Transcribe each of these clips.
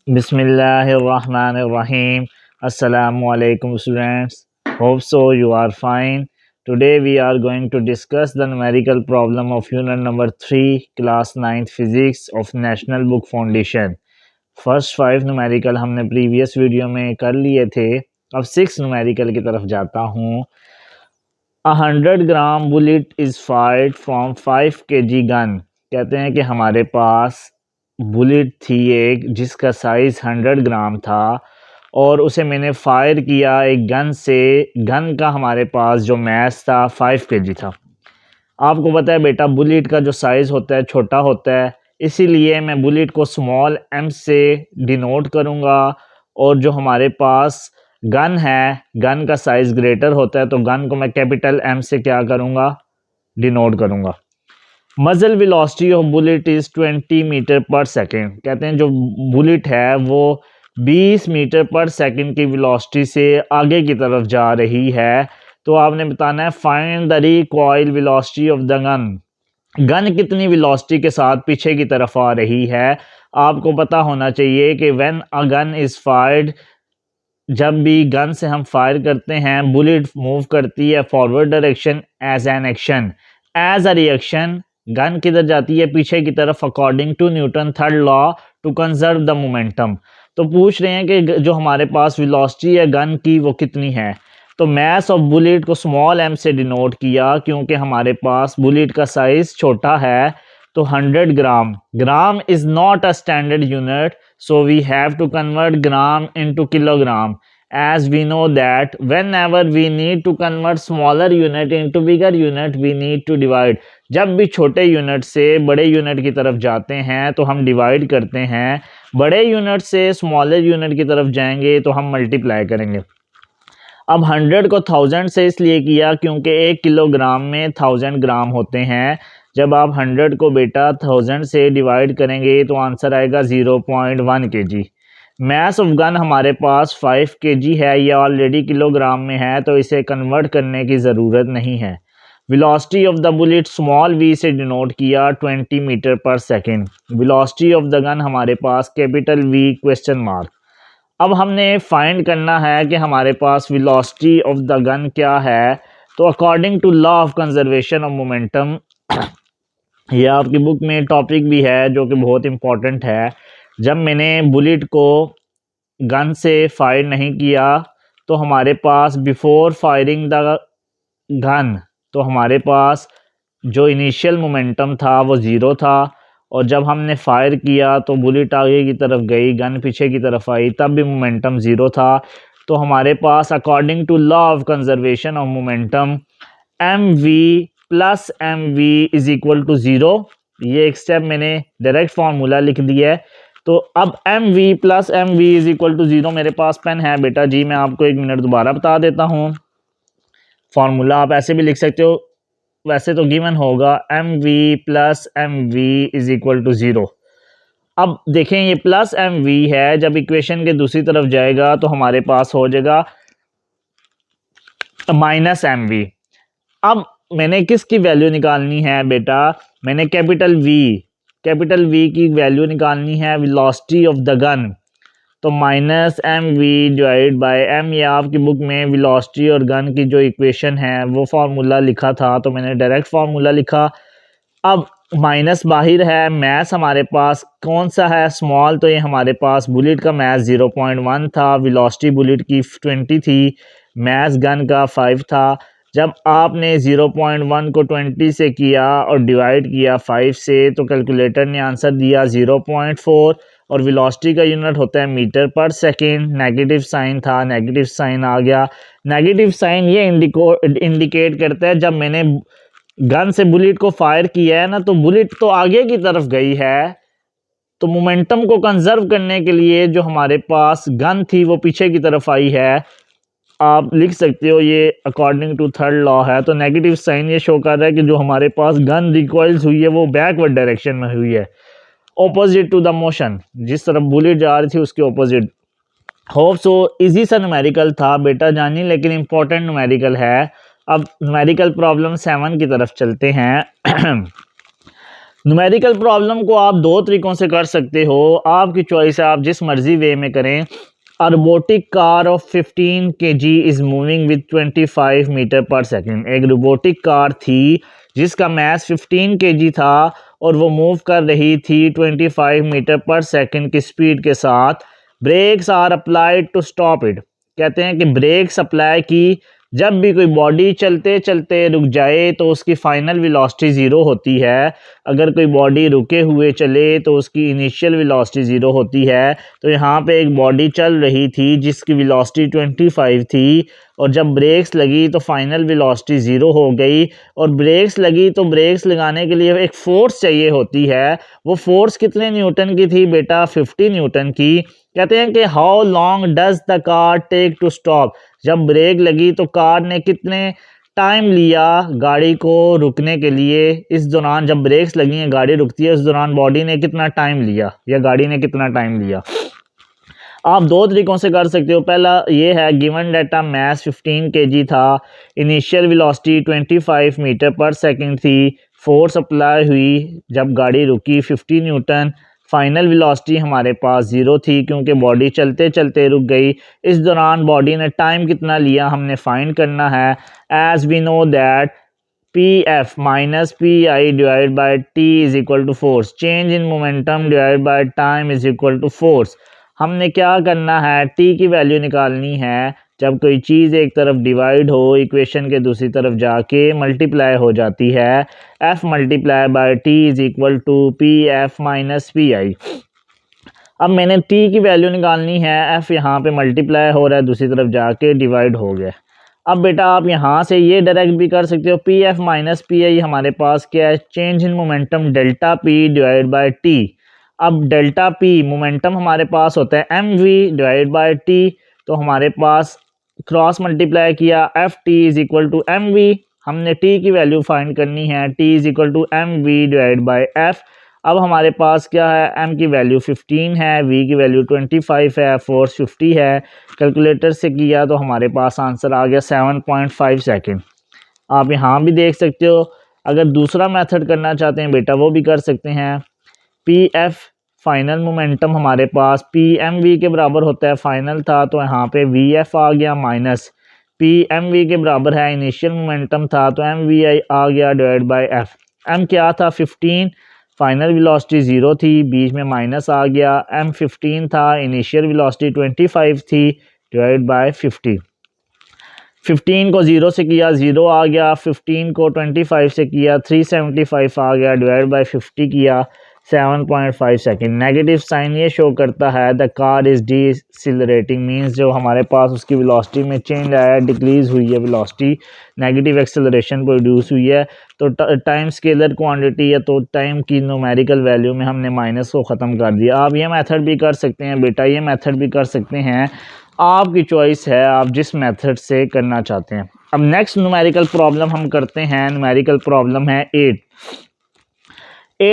Bismillahirrahmanirrahim. Assalamu alaikum students. Hope so you are fine. Today we are going to discuss the numerical problem of unit number 3 class 9th physics of National Book Foundation. First 5 numerical हमने previous video में कर लिए थे। अब 6 numerical की तरफ जाता हूँ। 100 gram bullet is fired from 5 kg gun. कहते हैं कि हमारे पास बुलेट थी एक जिसका साइज़ 100 ग्राम था और उसे मैंने फायर किया एक गन से। गन का हमारे पास जो मैस था 5 kg था। आपको पता है बेटा बुलेट का जो साइज़ होता है छोटा होता है, इसीलिए मैं बुलेट को स्मॉल m से डिनोट करूँगा और जो हमारे पास गन है गन का साइज़ ग्रेटर होता है तो गन को मैं कैपिटल M से क्या करूँगा, डिनोट करूँगा। Muzzle velocity of bullet is 20 meter per second. कहते हैं जो बुलेट है वो 20 मीटर पर सेकेंड की वेलोसिटी से आगे की तरफ जा रही है। तो आपने बताना है find the recoil velocity of the gun. Gun कितनी वेलोसिटी के साथ पीछे की तरफ आ रही है। आपको पता होना चाहिए कि when a gun is fired, जब भी गन से हम फायर करते हैं बुलेट मूव करती है forward direction as an action, as a reaction gun किधर जाती है, पीछे की तरफ, according to Newton third law to conserve the momentum. तो पूछ रहे हैं कि जो हमारे पास वेलोसिटी है गन की वो कितनी है। तो मैस ऑफ बुलेट को स्मॉल m से डिनोट किया क्योंकि हमारे पास बुलेट का साइज छोटा है। तो 100 gram, gram is not a standard unit, so we have to convert gram into kilogram, as we know that whenever we need to convert smaller unit into bigger unit we need to divide। जब भी छोटे unit से बड़े unit की तरफ जाते हैं तो हम डिवाइड करते हैं, बड़े यूनिट से स्मॉलर यूनिट की तरफ जाएंगे तो हम मल्टीप्लाई करेंगे। अब 100 को 1000 से इसलिए किया क्योंकि 1 किलोग्राम में 1000 ग्राम होते हैं। जब आप 100 को बेटा 1000 से डिवाइड करेंगे तो आंसर आएगा 0.1 kg। मैस ऑफ गन हमारे पास 5 kg है, ये ऑलरेडी किलोग्राम में है तो इसे कन्वर्ट करने की ज़रूरत नहीं है। Velocity of the bullet small v से डिनोट किया 20 meter per second. Velocity of the gun हमारे पास कैपिटल V क्वेश्चन मार्क। अब हमने फाइंड करना है कि हमारे पास वेलोसिटी ऑफ द गन क्या है। तो according to law of conservation of momentum, यह आपकी बुक में टॉपिक भी है जो कि बहुत इम्पोर्टेंट है। जब मैंने बुलेट को गन से फायर नहीं किया तो हमारे पास बिफोर फायरिंग द गन, तो हमारे पास जो इनिशियल मोमेंटम था वो ज़ीरो था और जब हमने फायर किया तो बुलेट आगे की तरफ गई, गन पीछे की तरफ आई, तब भी मोमेंटम ज़ीरो था। तो हमारे पास according to law of conservation of momentum mv plus mv is equal to zero. ये एक स्टेप मैंने डायरेक्ट फार्मूला लिख दिया है। तो अब mv plus mv is equal to zero, मेरे पास पेन है बेटा जी, मैं आपको 1 मिनट दोबारा बता देता हूँ। फार्मूला आप ऐसे भी लिख सकते हो, वैसे तो गिवन होगा mv plus mv is equal to zero. अब देखें ये प्लस mv है, जब इक्वेशन के दूसरी तरफ जाएगा तो हमारे पास हो जाएगा माइनस mv। अब मैंने किसकी वैल्यू निकालनी है बेटा, मैंने कैपिटल V की वैल्यू निकालनी है, वेलोसिटी ऑफ द गन। तो minus mv divide by m, ये आपकी बुक में वेलोसिटी और गन की जो इक्वेशन है वो फार्मूला लिखा था तो मैंने डायरेक्ट फार्मूला लिखा। अब माइनस बाहर है, मैस हमारे पास कौन सा है, स्मॉल, तो ये हमारे पास बुलेट का मैस 0.1 था, वेलोसिटी बुलेट की 20 थी, मैस गन का 5 था। जब आपने 0.1 को 20 से किया और डिवाइड किया 5 से तो कैलकुलेटर ने आंसर दिया 0.4 और वेलोसिटी का यूनिट होता है meter per second. Negative sign था, नेगेटिव साइन आ गया। नेगेटिव साइन ये इंडिकेट करता है जब मैंने गन से बुलेट को फायर किया है ना तो बुलेट तो आगे की तरफ गई है, तो मोमेंटम को कंजर्व करने के लिए जो हमारे पास गन थी वो पीछे की तरफ आई है। आप लिख सकते हो ये अकॉर्डिंग टू थर्ड लॉ है। तो नेगेटिव साइन ये शो कर रहा है कि जो हमारे पास गन रिकॉइल्स हुई है वो बैकवर्ड डायरेक्शन में हुई है, ऑपोजिट टू द मोशन, जिस तरफ बुलेट जा रही थी उसके ऑपोजिट। होप सो इजी सा न्यूमेरिकल था बेटा जानी, लेकिन इंपॉर्टेंट न्यूमेरिकल है। अब न्यूमेरिकल प्रॉब्लम 7 की तरफ चलते हैं। न्यूमेरिकल प्रॉब्लम को आप दो तरीकों से कर सकते हो, आपकी चॉइस है, आप जिस मर्जी वे में करें। A robotic car of 15 kg is moving with 25 metre per second. एक रोबोटिक कार थी जिसका मैस 15 kg था और वो मूव कर रही थी 25 मीटर पर सेकेंड की स्पीड के साथ। Brakes are applied to stop it. कहते हैं कि ब्रेक्स अप्लाई की, जब भी कोई बॉडी चलते चलते रुक जाए तो उसकी फाइनल वेलोसिटी ज़ीरो होती है। अगर कोई बॉडी रुके हुए चले तो उसकी इनिशियल वेलोसिटी ज़ीरो होती है। तो यहाँ पे एक बॉडी चल रही थी जिसकी वेलोसिटी 25 थी, और जब ब्रेक्स लगी तो फाइनल वेलोसिटी ज़ीरो हो गई। और ब्रेक्स लगी तो ब्रेक्स लगाने के लिए एक फ़ोर्स चाहिए होती है। वो फोर्स कितने न्यूटन की थी बेटा? 50 न्यूटन की। कहते हैं कि how long does the car take to stop. जब ब्रेक लगी तो कार ने कितने टाइम लिया गाड़ी को रुकने के लिए। इस दौरान जब ब्रेक्स लगी हैं गाड़ी रुकती है, उस दौरान बॉडी ने कितना टाइम लिया या गाड़ी ने कितना टाइम लिया। आप दो तरीकों से कर सकते हो। पहला ये है, गिवन डाटा मैस 15 kg था, इनिशियल वेलोसिटी 25 मीटर पर सेकंड थी, फोर्स अप्लाई हुई जब गाड़ी रुकी 50 न्यूटन, फाइनल वेलोसिटी हमारे पास ज़ीरो थी क्योंकि बॉडी चलते चलते रुक गई। इस दौरान बॉडी ने टाइम कितना लिया हमने फाइंड करना है। As we know that P F minus P I divide by T is equal to force, change in momentum divide by time is equal to force. हमने क्या करना है, टी की वैल्यू निकालनी है। जब कोई चीज़ एक तरफ डिवाइड हो, इक्वेशन के दूसरी तरफ जाके मल्टीप्लाई हो जाती है। F multiply by T is equal to P F minus P I. अब मैंने टी की वैल्यू निकालनी है, एफ यहाँ पे मल्टीप्लाई हो रहा है, दूसरी तरफ जाके डिवाइड हो गया। अब बेटा आप यहाँ से ये डायरेक्ट भी कर सकते हो, P F minus P I हमारे पास क्या है? Change in momentum delta P divide by T. अब डेल्टा पी मोमेंटम हमारे पास होता है M V divide by T, तो हमारे पास क्रॉस मल्टीप्लाई किया, F T is equal to M V. हमने टी की वैल्यू फाइंड करनी है, T is equal to M V divide by F. अब हमारे पास क्या है, एम की वैल्यू 15 है, वी की वैल्यू 25 है, फोर्स 50 है। कैलकुलेटर से किया तो हमारे पास आंसर आ गया 7.5 सेकेंड। आप यहाँ भी देख सकते हो। अगर दूसरा मेथड करना चाहते हैं बेटा वो भी कर सकते हैं। पी एफ फाइनल मोमेंटम हमारे पास पी एम वी के बराबर होता है, फाइनल था तो यहाँ पे वी एफ आ गया, माइनस पी एम वी के बराबर है इनिशियल मोमेंटम था तो एम वी आई आ गया डिवाइड बाई एफ। एम क्या था? 15, फाइनल वेलोसिटी ज़ीरो थी, बीच में माइनस आ गया। एम 15 था, इनिशियल वेलोसिटी 25 थी, डिवाइड बाय 50। 15 को ज़ीरो से किया, ज़ीरो आ गया। 15 को 25 से किया, 375 आ गया, डिवाइड बाय 50 किया, 7.5 सेकेंड। नेगेटिव साइन ये शो करता है द कार इज़ डिसिलरेटिंग, मींस जो हमारे पास उसकी वेलोसिटी में चेंज आया, डिक्रीज़ हुई है वेलोसिटी, नेगेटिव एक्सेलरेशन प्रोड्यूस हुई है। तो टाइम स्केलर क्वांटिटी या तो टाइम की न्यूमेरिकल वैल्यू में हमने माइनस को ख़त्म कर दिया। आप ये मेथड भी कर सकते हैं बेटा, ये मेथड भी कर सकते हैं, आपकी चॉइस है, आप जिस मेथड से करना चाहते हैं। अब नेक्स्ट न्यूमेरिकल प्रॉब्लम हम करते हैं। न्यूमेरिकल प्रॉब्लम है 8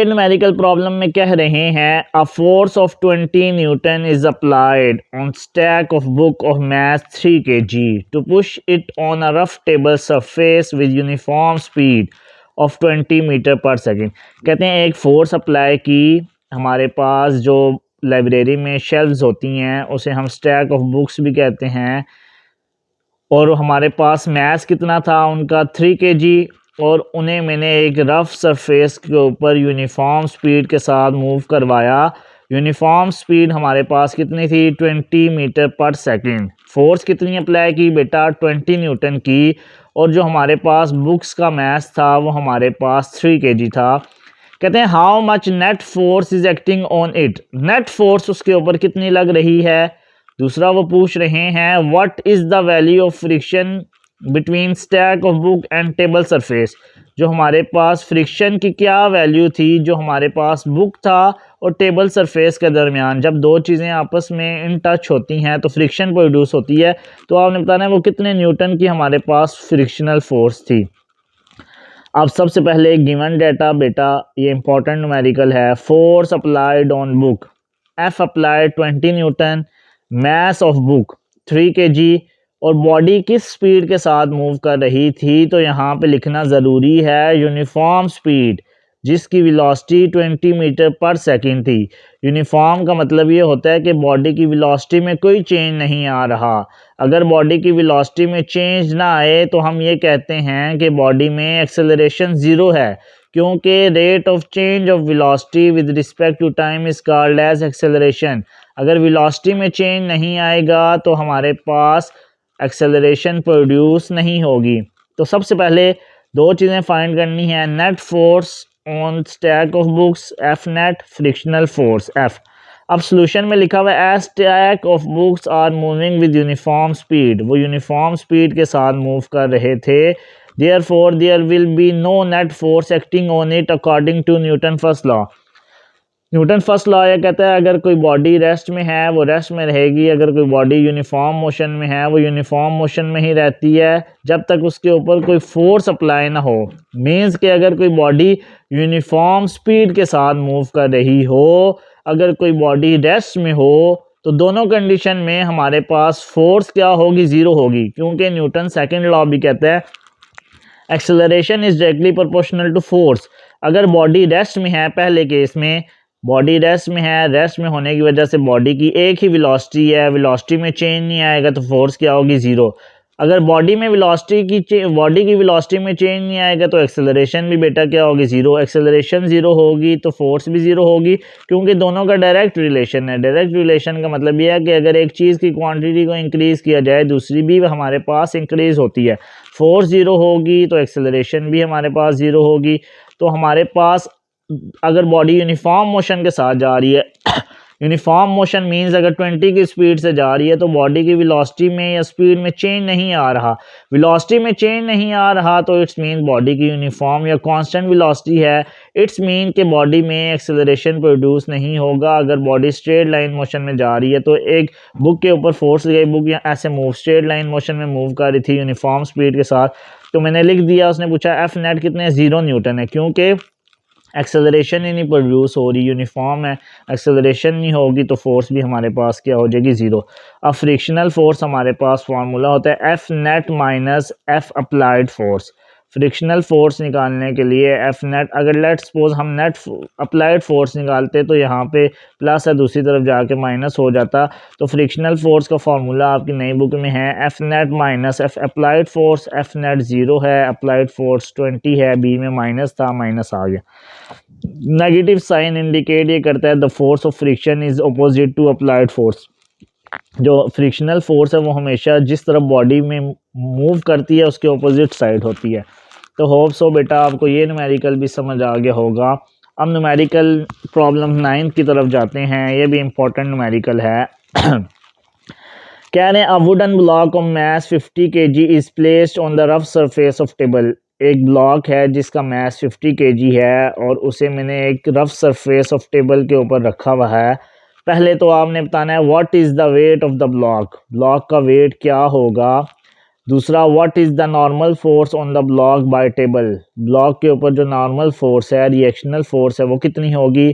न्यूमेरिकल प्रॉब्लम में कह रहे हैं a force of 20 newton is applied on stack of book of math 3 kg to push it on a rough table surface with uniform speed of 20 meter per second. कहते हैं एक force apply की, हमारे पास जो लाइब्रेरी में shelves होती हैं उसे हम स्टैक ऑफ बुक्स भी कहते हैं, और हमारे पास मैथ कितना था उनका 3 kg, और उन्हें मैंने एक रफ सरफेस के ऊपर यूनिफॉर्म स्पीड के साथ मूव करवाया। यूनिफॉर्म स्पीड हमारे पास कितनी थी? 20 मीटर पर सेकेंड। फोर्स कितनी अप्लाई की बेटा? 20 न्यूटन की। और जो हमारे पास बुक्स का मैथ था वो हमारे पास 3 kg था। कहते हैं how much net force is acting on it, net force उसके ऊपर कितनी लग रही है। दूसरा वो पूछ रहे हैं what is the value of friction between stack of book and table surface, जो हमारे पास फ्रिक्शन की क्या वैल्यू थी जो हमारे पास बुक था और टेबल सरफेस के दरमियान। जब दो चीज़ें आपस में इन टच होती हैं तो फ्रिक्शन प्रोड्यूस होती है, तो आपने बताना है वो कितने न्यूटन की हमारे पास फ्रिक्शनल फोर्स थी। अब सबसे पहले गिवन डेटा बेटा, ये इंपॉर्टेंट न्यूमेरिकल है। Force applied on book, F applied 20 Newton, mass of book 3 kg, और बॉडी किस स्पीड के साथ मूव कर रही थी, तो यहाँ पे लिखना ज़रूरी है यूनिफॉर्म स्पीड। जिसकी वेलोसिटी 20 मीटर पर सेकंड थी। यूनिफॉर्म का मतलब ये होता है कि बॉडी की वेलोसिटी में कोई चेंज नहीं आ रहा। अगर बॉडी की वेलोसिटी में चेंज ना आए तो हम ये कहते हैं कि बॉडी में एक्सेलरेशन ज़ीरो है, क्योंकि rate of change of velocity with respect to time is called as acceleration. अगर वेलोसिटी में चेंज नहीं आएगा तो हमारे पास एक्सेलरेशन प्रोड्यूस नहीं होगी। तो सबसे पहले दो चीज़ें फाइंड करनी है, net force on stack of books F net, frictional force F. अब सोल्यूशन में लिखा हुआ है as stack of books are moving with uniform speed, वो यूनिफॉर्म स्पीड के साथ मूव कर रहे थे। Therefore there will be no net force acting on it according to Newton first law. Newton first law ये कहता है अगर कोई बॉडी रेस्ट में है वो रेस्ट में रहेगी, अगर कोई बॉडी यूनिफॉर्म मोशन में है वो यूनिफॉर्म मोशन में ही रहती है जब तक उसके ऊपर कोई फोर्स अप्लाई ना हो। मीन्स कि अगर कोई बॉडी यूनिफॉर्म स्पीड के साथ मूव कर रही हो, अगर कोई बॉडी रेस्ट में हो, तो दोनों कंडीशन में हमारे पास फोर्स क्या होगी, ज़ीरो होगी, क्योंकि न्यूटन सेकेंड लॉ भी कहता है acceleration is directly proportional to force. अगर बॉडी रेस्ट में है, पहले केस में बॉडी रेस्ट में है, रेस्ट में होने की वजह से बॉडी की एक ही वेलोसिटी है, वेलोसिटी में चेंज नहीं आएगा तो फोर्स क्या होगी, ज़ीरो। अगर बॉडी में बॉडी की वेलोसिटी में चेंज नहीं आएगा तो एक्सेलरेशन भी बेटा क्या होगी, ज़ीरो। एक्सेलरेशन ज़ीरो होगी तो फोर्स भी ज़ीरो होगी, क्योंकि दोनों का डायरेक्ट रिलेशन है। डायरेक्ट रिलेशन का मतलब यह है कि अगर एक चीज़ की क्वांटिटी को इंक्रीज़ किया जाए दूसरी भी हमारे पास इंक्रीज़ होती है। फोर्स ज़ीरो होगी तो एक्सेलरेशन भी हमारे पास ज़ीरो होगी। तो हमारे पास अगर बॉडी यूनिफॉर्म मोशन के साथ जा रही है यूनिफॉर्म मोशन मींस अगर 20 की स्पीड से जा रही है तो बॉडी की वेलोसिटी में या स्पीड में चेंज नहीं आ रहा। वेलोसिटी में चेंज नहीं आ रहा तो इट्स मीन बॉडी की यूनिफॉर्म या कांस्टेंट वेलोसिटी है। इट्स मीन कि बॉडी में एक्सेलरेशन प्रोड्यूस नहीं होगा। अगर बॉडी स्ट्रेट लाइन मोशन में जा रही है तो एक बुक के ऊपर फोर्स गई, बुक ऐसे मूव स्ट्रेट लाइन मोशन में मूव कर रही थी यूनिफॉर्म स्पीड के साथ, तो मैंने लिख दिया, उसने पूछा एफ नेट कितने, 0 न्यूटन है, क्योंकि एक्सेलरेशन ही नहीं प्रोड्यूस हो रही, यूनिफॉर्म है, एक्सेलरेशन नहीं होगी तो फोर्स भी हमारे पास क्या हो जाएगी, ज़ीरो। अब फ्रिक्शनल फोर्स हमारे पास फार्मूला होता है F net minus F applied force. Frictional force निकालने के लिए एफ नेट, अगर लेट सपोज हम नेट अप्लाइड फोर्स निकालते तो यहाँ पे प्लस है, दूसरी तरफ जाके माइनस हो जाता। तो फ्रिक्शनल फोर्स का फार्मूला आपकी नई बुक में है F net minus F applied force. F net 0 है, अप्लाइड फोर्स 20 है, बी में माइनस था, माइनस आ गया। नेगेटिव साइन इंडिकेट ये करता है the force of friction is opposite to applied force. जो फ्रिक्शनल फोर्स है वो हमेशा जिस तरफ बॉडी में मूव करती है उसके अपोजिट साइड होती है। तो होप सो बेटा आपको ये न्यूमेरिकल भी समझ आ गया होगा। अब न्यूमेरिकल प्रॉब्लम 9 की तरफ जाते हैं, ये भी इम्पोर्टेंट न्यूमेरिकल है। कह रहे हैं a wooden block of mass 50 kg is placed on the rough surface of table. एक ब्लॉक है जिसका मैस 50 kg है और उसे मैंने एक रफ सरफेस ऑफ टेबल के ऊपर रखा हुआ है। पहले तो आपने बताना है what is the wait of the block, block का वेट क्या होगा। दूसरा what is the normal force on the block bye table, block के ऊपर जो नॉर्मल फोर्स है, रिएक्शनल फोर्स है, वो कितनी होगी।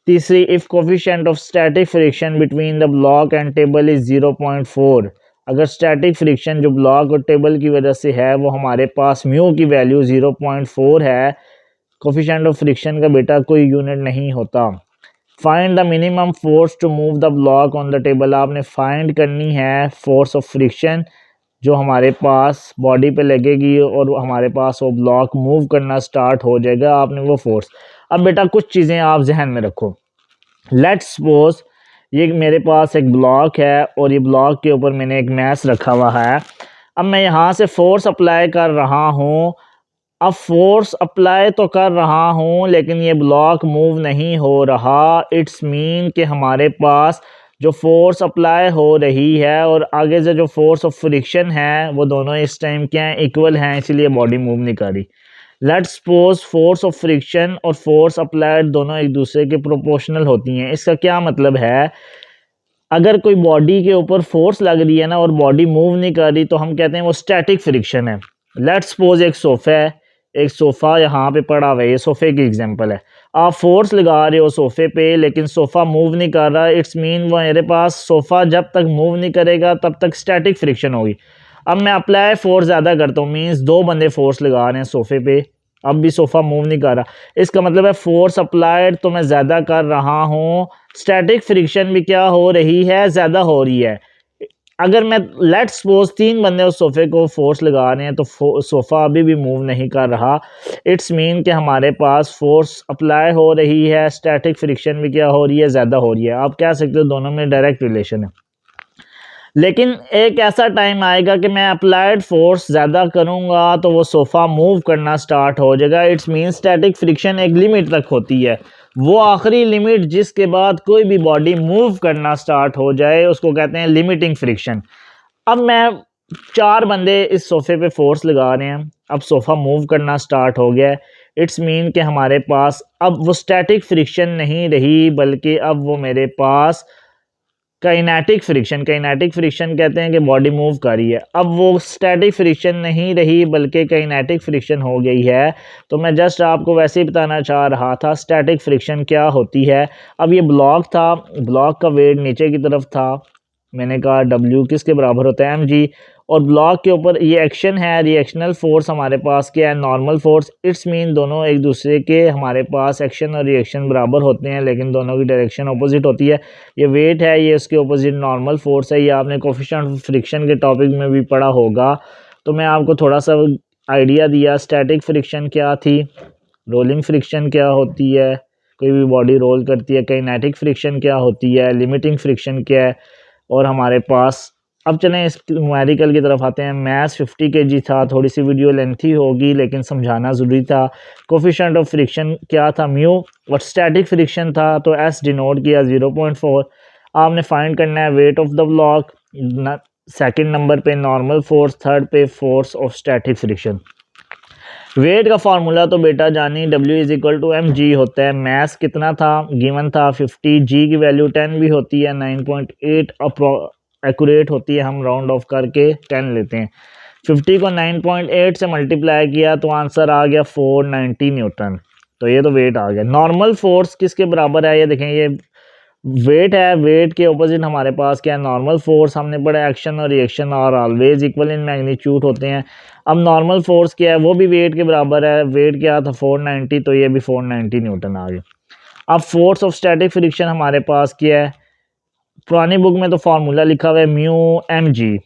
तीसरी if coefficient of static friction between the block and table is 0.4, अगर स्टैटिक फ्रिक्शन जो ब्लॉक और टेबल की वजह से है वो हमारे पास म्यू की वैल्यू 0.4 है। कोफिशिएंट ऑफ फ्रिक्शन का बेटा कोई यूनिट नहीं होता। Find the minimum force to move the block on the table, आपने फाइंड करनी है फोर्स ऑफ फ्रिक्शन जो हमारे पास बॉडी पे लगेगी और हमारे पास वो ब्लॉक मूव करना स्टार्ट हो जाएगा, आपने वो फोर्स। अब बेटा कुछ चीज़ें आप जहन में रखो। लेट्स सपोज ये मेरे पास एक ब्लॉक है और ये ब्लॉक के ऊपर मैंने एक मैस रखा हुआ है। अब मैं यहाँ से फोर्स अप्लाई कर रहा हूँ। अब फोर्स अप्लाई तो कर रहा हूँ लेकिन ये ब्लॉक मूव नहीं हो रहा। इट्स मीन कि हमारे पास जो फोर्स अप्लाई हो रही है और आगे से जो फोर्स ऑफ फ्रिक्शन है वो दोनों इस टाइम क्या हैं, इक्वल हैं, इसलिए बॉडी मूव नहीं कर रही। Let's suppose force of friction और फोर्स अप्लाइड दोनों एक दूसरे के प्रोपोर्शनल होती हैं। इसका क्या मतलब है, अगर कोई बॉडी के ऊपर फोर्स लग रही है ना और बॉडी मूव नहीं कर रही तो हम कहते हैं वो स्टैटिक फ्रिक्शन है। लेट्स सपोज एक सोफ़ा है, एक सोफ़ा यहाँ पे पड़ा हुआ है, ये सोफ़े की एग्जांपल है। आप फोर्स लगा रहे हो सोफ़े पे लेकिन सोफ़ा मूव नहीं कर रहा। इट्स मीन वो मेरे पास सोफ़ा जब तक मूव नहीं करेगा तब तक स्टैटिक फ्रिक्शन होगी। अब मैं अप्लाई फोर्स ज़्यादा करता हूँ, मीन्स दो बंदे फोर्स लगा रहे हैं सोफ़े पे, अब भी सोफ़ा मूव नहीं कर रहा। इसका मतलब है फोर्स अप्लाइड तो मैं ज़्यादा कर रहा हूँ, स्टैटिक फ्रिक्शन भी क्या हो रही है, ज़्यादा हो रही है। अगर मैं लेट्स सपोज 3 बंदे उस सोफ़े को फोर्स लगा रहे हैं तो सोफ़ा अभी भी मूव नहीं कर रहा। इट्स मीन कि हमारे पास फोर्स अप्लाई हो रही है, स्टैटिक फ्रिक्शन भी क्या हो रही है, ज़्यादा हो रही है। आप कह सकते हो दोनों में डायरेक्ट रिलेशन है। लेकिन एक ऐसा टाइम आएगा कि मैं अप्लाइड फोर्स ज़्यादा करूँगा तो वो सोफ़ा मूव करना स्टार्ट हो जाएगा। इट्स मीन स्टैटिक फ्रिक्शन एक लिमिट तक होती है, वो आखिरी लिमिट जिसके बाद कोई भी बॉडी मूव करना स्टार्ट हो जाए उसको कहते हैं लिमिटिंग फ्रिक्शन। अब मैं 4 बंदे इस सोफ़े पे फोर्स लगा रहे हैं, अब सोफ़ा मूव करना स्टार्ट हो गया है। इट्स मीन कि हमारे पास अब वो स्टैटिक फ्रिक्शन नहीं रही, बल्कि अब वो मेरे पास काइनेटिक फ्रिक्शन कहते हैं कि बॉडी मूव कर रही है। अब वो स्टैटिक फ्रिक्शन नहीं रही बल्कि काइनेटिक फ्रिक्शन हो गई है। तो मैं जस्ट आपको वैसे ही बताना चाह रहा था स्टैटिक फ्रिक्शन क्या होती है। अब ये ब्लॉक था, ब्लॉक का वेट नीचे की तरफ था, मैंने कहा W किसके बराबर होता है mg, और ब्लॉक के ऊपर ये एक्शन है, रिएक्शनल फोर्स हमारे पास क्या है, नॉर्मल फोर्स। इट्स मीन दोनों एक दूसरे के हमारे पास एक्शन और रिएक्शन बराबर होते हैं, लेकिन दोनों की डायरेक्शन अपोजिट होती है। ये वेट है, ये उसके अपोजिट नॉर्मल फोर्स है। ये आपने कोफिशिएंट ऑफ फ्रिक्शन के टॉपिक में भी पढ़ा होगा। तो मैं आपको थोड़ा सा आइडिया दिया। स्टैटिक फ्रिक्शन क्या थी, रोलिंग फ्रिक्शन क्या होती है, कोई भी बॉडी रोल करती है, काइनेटिक फ्रिक्शन क्या होती है, लिमिटिंग फ्रिक्शन क्या है, और हमारे पास अब चलें इस न्यूमेरिकल की तरफ आते हैं। मैथ्स 50 kg था, थोड़ी सी वीडियो लेंथी होगी लेकिन समझाना ज़रूरी था। कोफिशिएंट ऑफ फ्रिक्शन क्या था, म्यू, और स्टैटिक फ्रिक्शन था तो एस डिनोट किया 0.4। आपने फाइंड करना है weight of the block, second number पे नॉर्मल फोर्स, थर्ड पे force of static friction. Weight का फार्मूला तो बेटा जानी W is equal to M G होता है। मैथ कितना था, गिवन था 50, जी की वैल्यू 10 भी होती है, 9.8 एक्यूरेट होती है, हम राउंड ऑफ करके 10 लेते हैं। 50 को 9.8 से मल्टीप्लाई किया तो आंसर आ गया 490 न्यूटन। तो ये तो वेट आ गया। नॉर्मल फोर्स किसके बराबर है, ये देखें, ये वेट है, वेट के ऑपोजिट हमारे पास क्या है, नॉर्मल फोर्स। हमने पढ़ा एक्शन और रिएक्शन और ऑलवेज इक्वल इन मैग्नीट्यूड होते हैं। अब नॉर्मल फोर्स क्या है, वो भी वेट के बराबर है। वेट क्या था 490, तो ये भी 490 न्यूटन आ गया। अब फोर्स ऑफ स्टैटिक फ्रिक्शन हमारे पास क्या है, पुरानी बुक में तो फार्मूला लिखा हुआ है म्यू एम जी।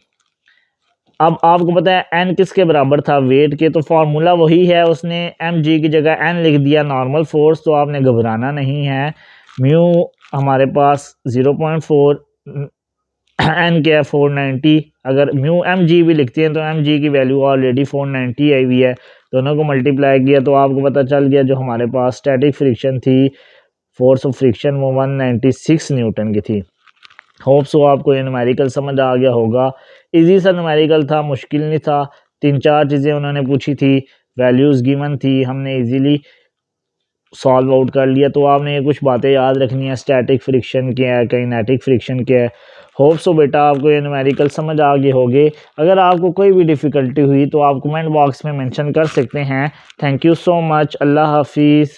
अब आपको पता है एन किसके बराबर था, वेट के, तो फार्मूला वही है, उसने एम जी की जगह एन लिख दिया, नॉर्मल फोर्स। तो आपने घबराना नहीं है। म्यू हमारे पास 0.4, एन क्या है 490। अगर म्यू एम जी भी लिखते हैं तो एम जी की वैल्यू ऑलरेडी 490 आई हुई है। दोनों को मल्टीप्लाई किया तो आपको पता चल गया जो हमारे पास स्टैटिक फ्रिक्शन थी, फोर्स ऑफ फ्रिक्शन, वो 196 न्यूटन की थी। होप सो आपको ये न्यूमेरिकल समझ आ गया होगा। इजी सा न्यूमेरिकल था, मुश्किल नहीं था। 3-4 चीज़ें उन्होंने पूछी थी, वैल्यूज़ गिवन थी, हमने इजीली सॉल्व आउट कर लिया। तो आपने ये कुछ बातें याद रखनी है, स्टैटिक फ्रिक्शन क्या है, काइनेटिक फ्रिक्शन क्या है। होप सो बेटा आपको ये न्यूमेरिकल समझ आ गए होंगे। अगर आपको कोई भी डिफ़िकल्टी हुई तो आप कमेंट बॉक्स में मेंशन कर सकते हैं। Thank you so much. अल्लाह हाफिज़।